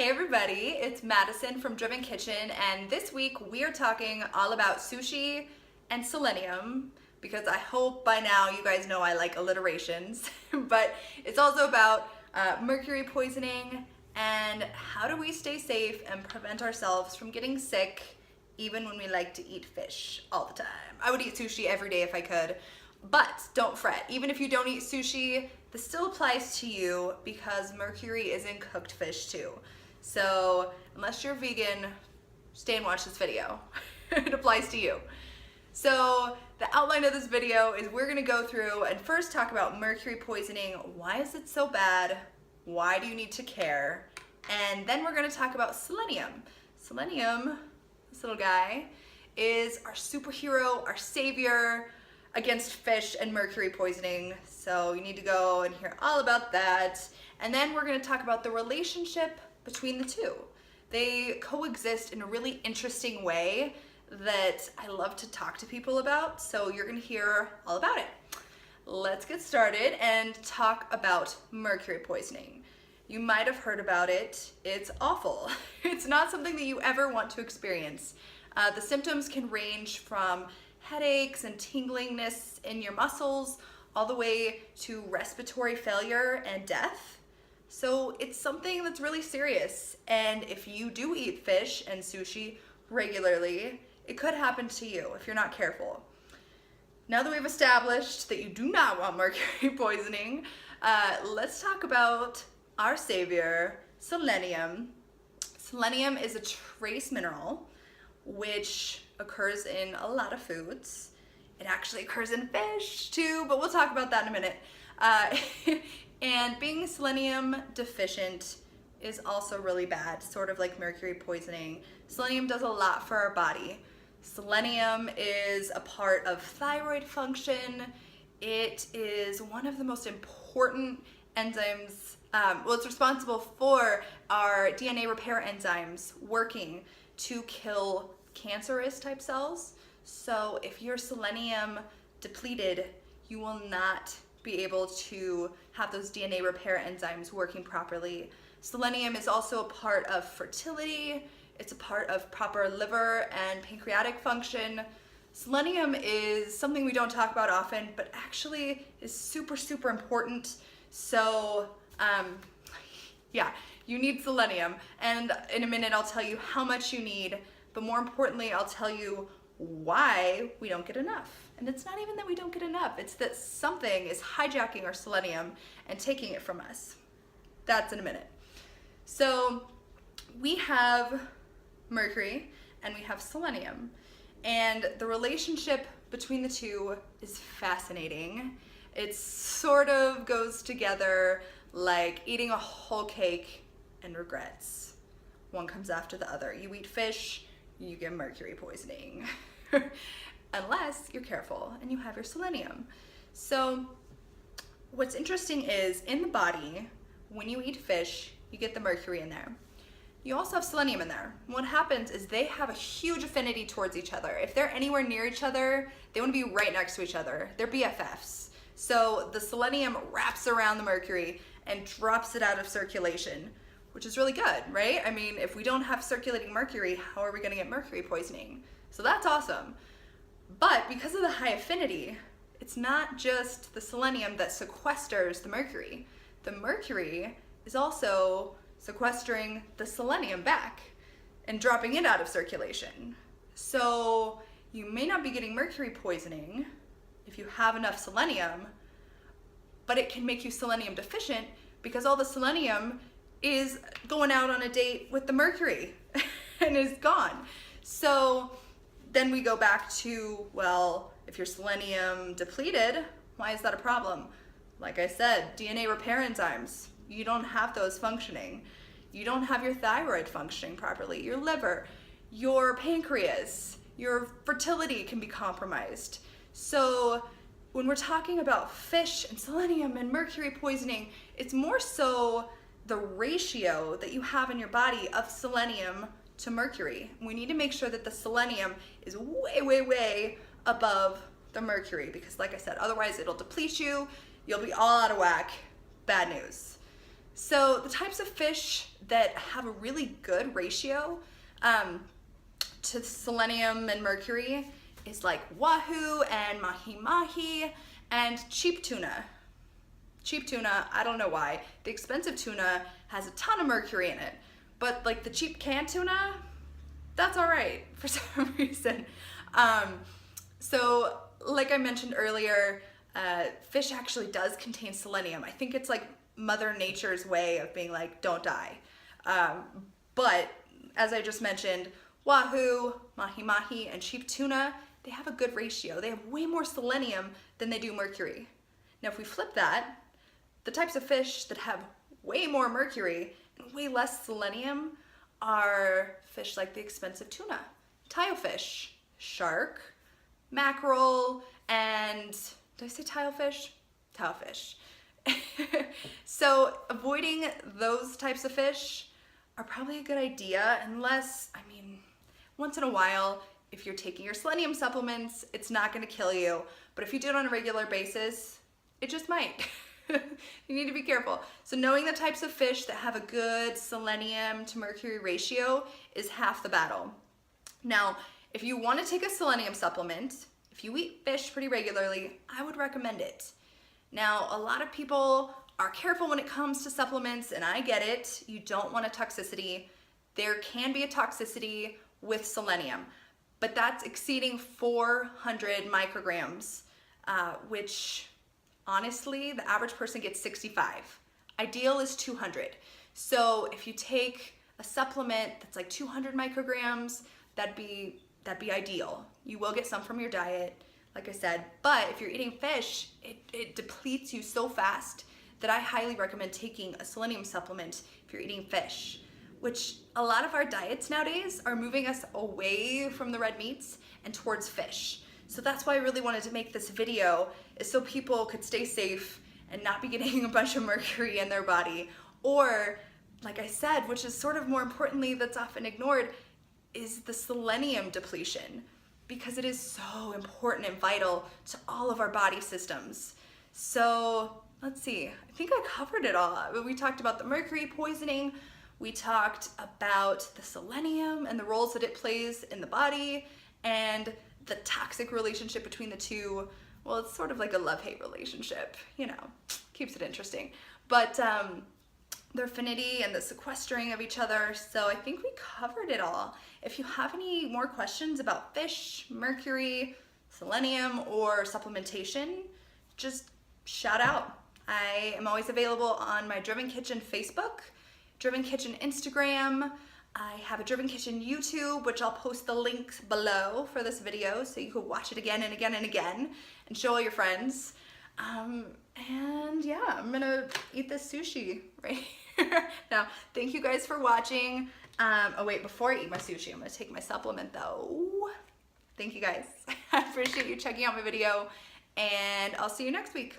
Hey everybody, it's Madison from Driven Kitchen, and this week we are talking all about sushi and selenium, because I hope by now you guys know I like alliterations, but it's also about mercury poisoning and how do we stay safe and prevent ourselves from getting sick even when we like to eat fish all the time. I would eat sushi every day if I could, but don't fret. Even if you don't eat sushi, this still applies to you because mercury is in cooked fish too. So unless you're vegan, stay and watch this video. It applies to you. So the outline of this video is we're gonna go through and first talk about mercury poisoning. Why is it so bad? Why do you need to care? And then we're gonna talk about selenium. Selenium, this little guy, is our superhero, our savior against fish and mercury poisoning. So you need to go and hear all about that. And then we're gonna talk about the relationship between the two. They coexist in a really interesting way that I love to talk to people about, so you're gonna hear all about it. Let's get started and talk about mercury poisoning. You might have heard about it. It's awful. It's not something that you ever want to experience. The symptoms can range from headaches and tinglingness in your muscles all the way to respiratory failure and death. So it's something that's really serious, and if you do eat fish and sushi regularly, it could happen to you if you're not careful. Now that we've established that you do not want mercury poisoning, let's talk about our savior, selenium. Selenium is a trace mineral which occurs in a lot of foods. It actually occurs in fish too, but we'll talk about that in a minute. And being selenium deficient is also really bad, sort of like mercury poisoning. Selenium does a lot for our body. Selenium is a part of thyroid function. It is one of the most important enzymes. It's responsible for our DNA repair enzymes working to kill cancerous type cells. So if you're selenium depleted, you will not be able to have those DNA repair enzymes working properly. Selenium is also a part of fertility. It's a part of proper liver and pancreatic function. Selenium is something we don't talk about often, but actually is super, super important. So yeah, you need selenium. And in a minute, I'll tell you how much you need, but more importantly, I'll tell you why we don't get enough. And it's not even that we don't get enough, it's that something is hijacking our selenium and taking it from us. That's in a minute. So we have mercury and we have selenium, and the relationship between the two is fascinating. It sort of goes together like eating a whole cake and regrets. One comes after the other. You eat fish, you get mercury poisoning. Unless you're careful and you have your selenium. So what's interesting is in the body, when you eat fish, you get the mercury in there. You also have selenium in there. What happens is they have a huge affinity towards each other. If they're anywhere near each other, they want to be right next to each other. They're BFFs. So the selenium wraps around the mercury and drops it out of circulation, which is really good, right? I mean, if we don't have circulating mercury, how are we going to get mercury poisoning? So that's awesome. But because of the high affinity, it's not just the selenium that sequesters the mercury. The mercury is also sequestering the selenium back and dropping it out of circulation. So you may not be getting mercury poisoning if you have enough selenium, but it can make you selenium deficient because all the selenium is going out on a date with the mercury and is gone. So then we go back to, well, if you're selenium depleted, why is that a problem? Like I said, DNA repair enzymes, you don't have those functioning. You don't have your thyroid functioning properly, your liver, your pancreas, your fertility can be compromised. So when we're talking about fish and selenium and mercury poisoning, it's more so the ratio that you have in your body of selenium to mercury. We need to make sure that the selenium is way, way, way above the mercury, because like I said, otherwise it'll deplete you, you'll be all out of whack, bad news. So the types of fish that have a really good ratio to selenium and mercury is like wahoo and mahi-mahi and cheap tuna. Cheap tuna, I don't know why. The expensive tuna has a ton of mercury in it, but like the cheap canned tuna, that's all right for some reason. So like I mentioned earlier, fish actually does contain selenium. I think it's like Mother Nature's way of being like, don't die. But as I just mentioned, wahoo, mahi-mahi, and cheap tuna, they have a good ratio. They have way more selenium than they do mercury. Now if we flip that, the types of fish that have way more mercury and way less selenium are fish like the expensive tuna, tilefish, shark, mackerel, and did I say tilefish? Tilefish. So avoiding those types of fish are probably a good idea unless, I mean, once in a while, if you're taking your selenium supplements, it's not gonna kill you. But if you do it on a regular basis, it just might. You need to be careful. So knowing the types of fish that have a good selenium to mercury ratio is half the battle. Now, if you want to take a selenium supplement, if you eat fish pretty regularly, I would recommend it. Now, a lot of people are careful when it comes to supplements, and I get it. You don't want a toxicity. There can be a toxicity with selenium, but that's exceeding 400 micrograms, which honestly, the average person gets 65. Ideal is 200. So if you take a supplement that's like 200 micrograms, that'd be ideal. You will get some from your diet, like I said, but if you're eating fish, it depletes you so fast that I highly recommend taking a selenium supplement if you're eating fish, which a lot of our diets nowadays are moving us away from the red meats and towards fish. So that's why I really wanted to make this video, is so people could stay safe and not be getting a bunch of mercury in their body. Or, like I said, which is sort of more importantly that's often ignored, is the selenium depletion, because it is so important and vital to all of our body systems. So let's see, I think I covered it all. We talked about the mercury poisoning, we talked about the selenium and the roles that it plays in the body, and the toxic relationship between the two. Well, it's sort of like a love-hate relationship, you know, keeps it interesting. But their affinity and the sequestering of each other. So I think we covered it all. If you have any more questions about fish, mercury, selenium, or supplementation, just shout out. I am always available on my Driven Kitchen Facebook, Driven Kitchen Instagram. I have a Driven Kitchen YouTube, which I'll post the links below for this video so you can watch it again and again and again and show all your friends. And yeah, I'm gonna eat this sushi right here. Now, thank you guys for watching. Oh wait, before I eat my sushi, I'm gonna take my supplement though. Thank you guys. I appreciate you checking out my video, and I'll see you next week.